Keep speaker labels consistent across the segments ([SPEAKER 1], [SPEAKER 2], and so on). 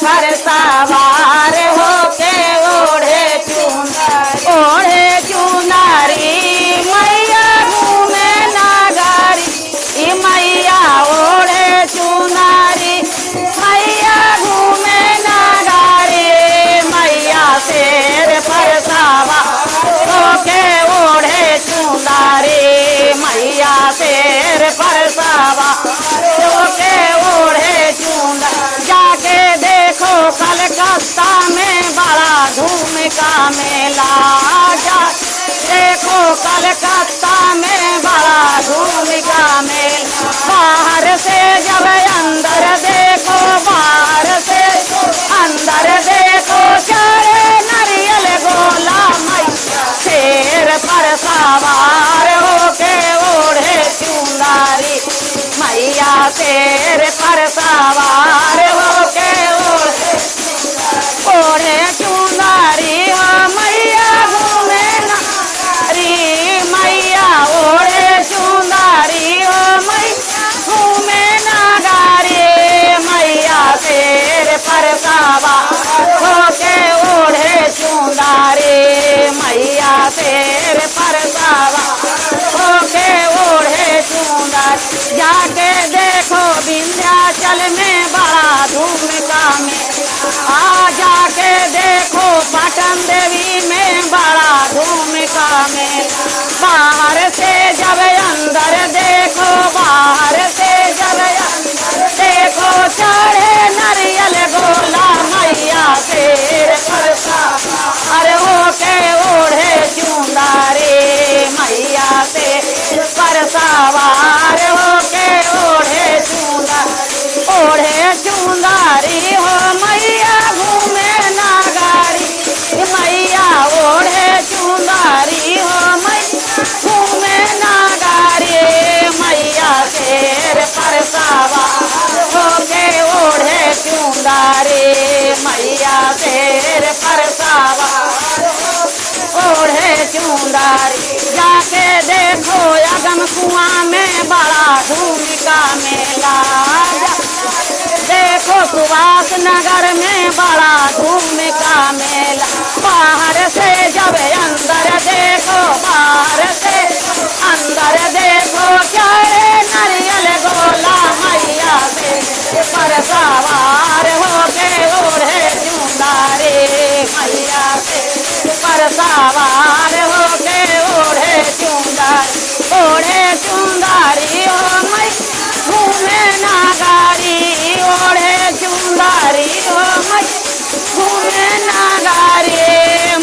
[SPEAKER 1] पर सवार होके ओढ़े चुनारी मैया घूमे नागारी मैया ओढ़े चुनारी मैया घूमे नागारी मैया शेर पर सवार होके ओढ़े चुनारी मैया शेर पर सवार होके ओढ़े चुनारी जाके देखो कलकत्ता में बड़ा धूम का मेला देखो कलकत्ता में बड़ा धूम का मेला बाहर से जब अंदर देखो बाहर से अंदर देखो चढ़े नारियल गोला मैया शेर पर सवार होके ओढ़े चुनारी मैया शेर पर सवार होके ओढ़े चुनारी हो मैया घूमे नारी मैया ओढ़े चुनारी हो मैया घूमे नागारी मैया शेर पर सवार होके ओढ़े चुनारी मैया शेर पर सवार होके ओढ़े चुनारी जाके देखो विंध्याचल में बड़ा धूम का मेला जाके देखो पाटन देवी में बड़ा धूम का मेला बाहर से जब अंदर देखो बाहर से जब अंदर देखो चढ़े नारियल गोला मैया शेर पर सवार होके ओढ़े चुनारी मैया शेर पर सवार होके ओढ़े चुनारी हो मैया घूमे नागारी मैया ओढ़े चुनारी हो मैया घूमे नागारी मैया शेर पर सवार होके ओढ़े चुनारी मैया शेर पर सवार ओढ़े चुनारी जाके देखो अगम कुआं में बड़ा धूम का मेला देखो सुभाष नगर में बड़ा धूम का मेला बाहर से जब अंदर देखो बाहर से अंदर देखो चढ़े नारियल गोला मैया से पर सवार होके ओढ़े चुनारी मैया से पर सवार होके ओढ़े चुनारी हो मैया घूमे नागारी ओढ़े चुनारी हो मैया घूमे नागारी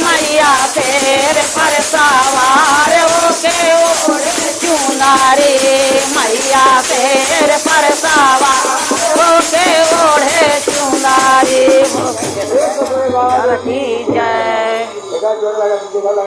[SPEAKER 1] मैया शेर पर सवार होके ओढ़े चुनारी मैया शेर पर सवार होके ओढ़े चुनारी की जय।